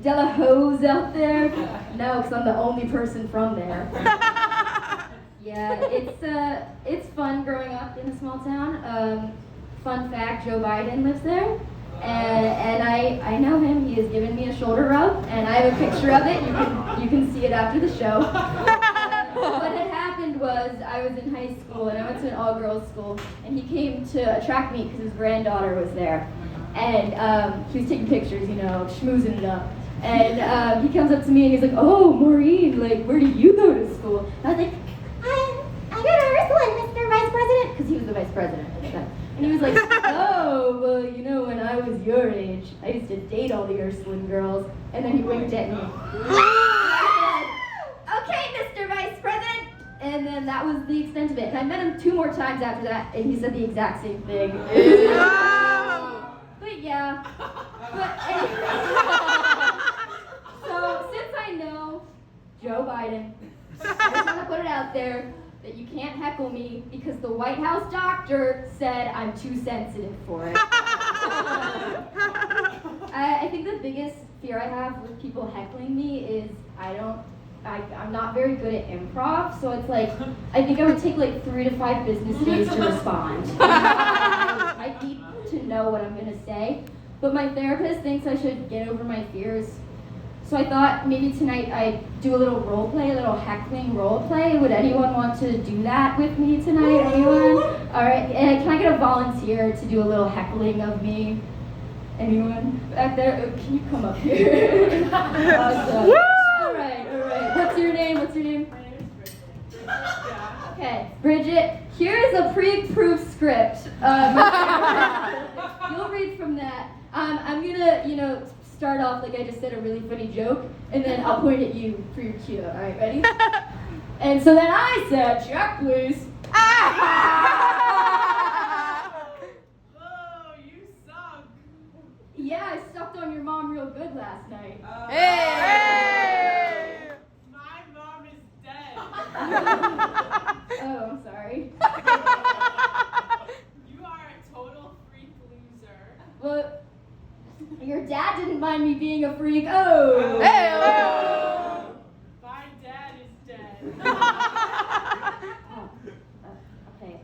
Della Hoes out there? No, because I'm the only person from there. Yeah, it's fun growing up in a small town. Fun fact, Joe Biden lives there. And I know him. He has given me a shoulder rub, and I have a picture of it. You can see it after the show. What had happened was I was in high school, and I went to an all-girls school, and he came to attract me because his granddaughter was there. And he was taking pictures, schmoozing it up. And he comes up to me, and he's like, "Oh, Maureen, like, where do you go to school?" And I was like, I go to AliveOne, Mr. Vice President, because he was the vice president at the time. And he was like, "Oh, well, when I was your age, I used to date all the Ursuline girls." And then he winked at me. I said, "Okay, Mr. Vice President." And then that was the extent of it. And I met him 2 more times after that, and he said the exact same thing. But yeah. But anyway. So since I know Joe Biden, I just want to put it out there that you can't heckle me because the White House doctor said I'm too sensitive for it. I think the biggest fear I have with people heckling me is I'm not very good at improv, so it's like, I think I would take like 3 to 5 business days to respond. I need to know what I'm gonna say, but my therapist thinks I should get over my fears. So I thought maybe tonight I'd do a little role play, a little heckling role play. Would anyone want to do that with me tonight? Anyone? All right, and can I get a volunteer to do a little heckling of me? Anyone back there? Oh, can you come up here? Awesome. All right. What's your name? My name is Bridget. Okay, Bridget, here is a pre-approved script. You'll read from that. I'm gonna, start off like I just said a really funny joke, and then I'll point at you for your cue. All right, ready? And so then I said, "Check, please." Oh, you suck. Yeah, I sucked on your mom real good last night. Hey! My mom is dead. Oh, I'm sorry. You are a total freak loser. Well, your dad didn't mind me being a freak. Oh! Hey! My dad is dead. Okay.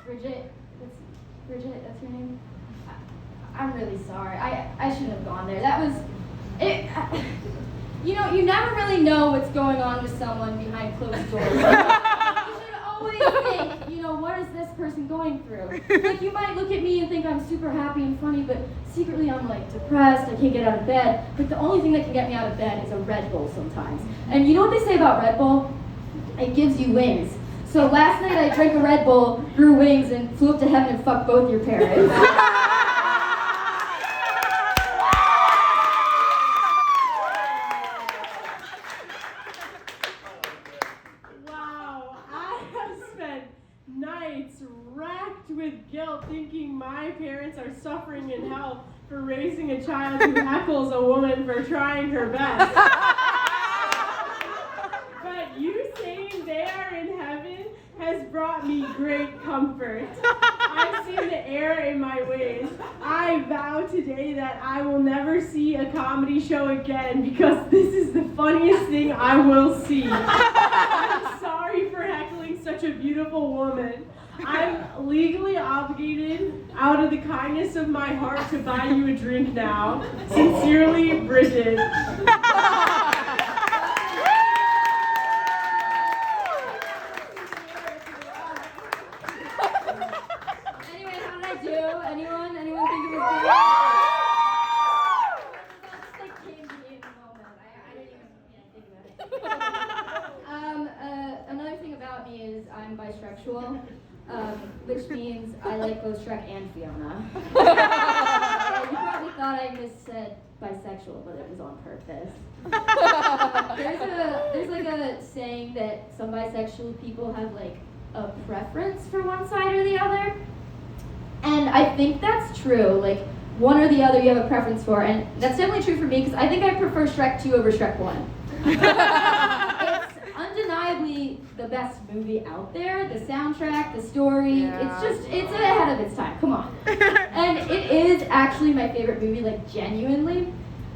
Bridget, that's your name? I'm really sorry. I shouldn't have gone there. That was it. You never really know what's going on with someone behind closed doors. You should always think, what is this person going through? Like, you might look at me and think I'm super happy and funny, but secretly I'm like depressed, I can't get out of bed. But the only thing that can get me out of bed is a Red Bull sometimes. And you know what they say about Red Bull? It gives you wings. So last night I drank a Red Bull, grew wings, and flew up to heaven and fucked both your parents. Nights racked with guilt thinking my parents are suffering in hell for raising a child who heckles a woman for trying her best. But you saying they are in heaven has brought me great comfort. I've seen the error in my ways. I vow today that I will never see a comedy show again because this is the funniest thing I will see. I'm sorry for heckling such a beautiful woman. I'm legally obligated, out of the kindness of my heart, to buy you a drink now. Sincerely, Bridget. Anyway, how did I do? Anyone think it was good? That just came to me in the moment. I didn't even think about it. Another thing about me is I'm bisexual. Which means I like both Shrek and Fiona. You probably thought I missaid bisexual, but it was on purpose. There's like a saying that some bisexual people have like a preference for one side or the other. And I think that's true. Like, one or the other you have a preference for. And that's definitely true for me, because I think I prefer Shrek 2 over Shrek 1. It's undeniably the best movie out there. The soundtrack, the story, Yeah. it's ahead of its time. Come on. And it is actually my favorite movie, like, genuinely.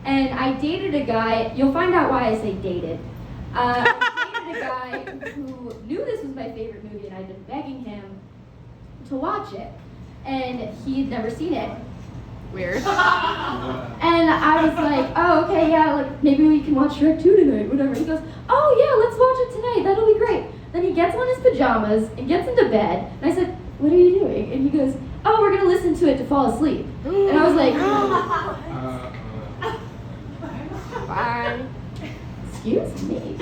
And I dated a guy, you'll find out why I say dated. I dated a guy who knew this was my favorite movie, and I'd been begging him to watch it. And he had never seen it. Weird. And I was like, oh, okay, yeah, like maybe we can watch Shrek 2 tonight, whatever. He goes, oh yeah, let's watch it tonight, that'll be great. Then he gets on his pajamas and gets into bed, and I said, what are you doing? And he goes, oh, we're gonna listen to it to fall asleep. And I was like, bye. Excuse me.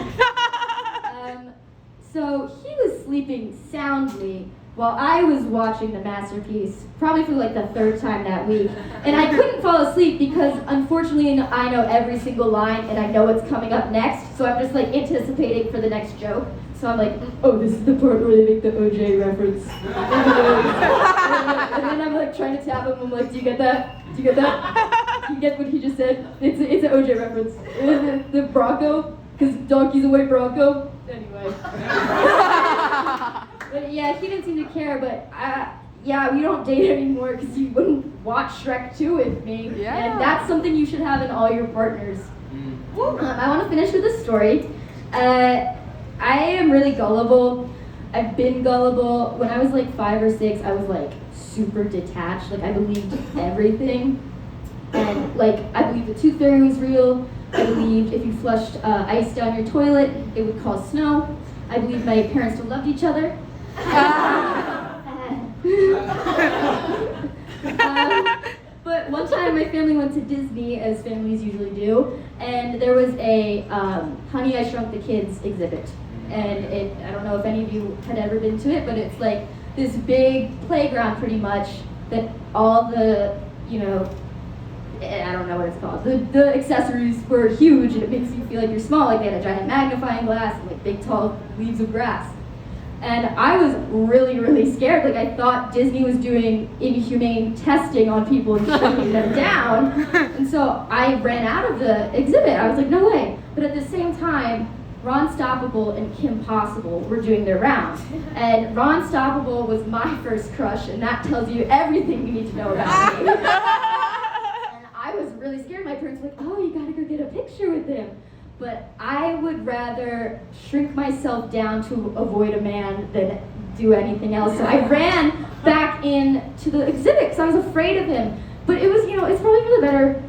So he was sleeping soundly while I was watching the masterpiece, probably for like the third time that week. And I couldn't fall asleep because unfortunately I know every single line and I know what's coming up next, so I'm just like anticipating for the next joke. So I'm like, oh, this is the part where they make the OJ reference. And then I'm like trying to tap him, I'm like, do you get that? Do you get that? Do you get what he just said? It's an OJ reference. The Bronco, because donkey's a white Bronco. Anyway. But yeah, he didn't seem to care, but yeah, we don't date anymore because you wouldn't watch Shrek 2 with me. Yeah. And that's something you should have in all your partners. I want to finish with a story. I am really gullible. I've been gullible. When I was like 5 or 6, I was like super detached. Like I believed everything. And like I believed the tooth fairy was real. I believed if you flushed ice down your toilet, it would cause snow. I believed my parents still loved each other. But one time my family went to Disney, as families usually do, and there was a Honey, I Shrunk the Kids exhibit. And I don't know if any of you had ever been to it, but it's like this big playground pretty much that all the, I don't know what it's called. The accessories were huge, and it makes you feel like you're small. Like they had a giant magnifying glass and like big tall leaves of grass. And I was really, really scared. Like I thought Disney was doing inhumane testing on people and shutting them down. And so I ran out of the exhibit. I was like, no way. But at the same time, Ron Stoppable and Kim Possible were doing their rounds. And Ron Stoppable was my first crush, and that tells you everything you need to know about me. I was really scared. My parents were like, oh, you gotta go get a picture with him. But I would rather shrink myself down to avoid a man than do anything else. So I ran back into the exhibit because I was afraid of him. But it was, it's probably for the better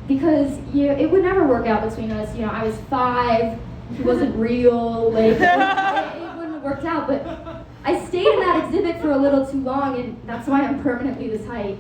because it would never work out between us. I was 5, he wasn't real, like, it wouldn't have worked out. But I stayed in that exhibit for a little too long, and that's why I'm permanently this height.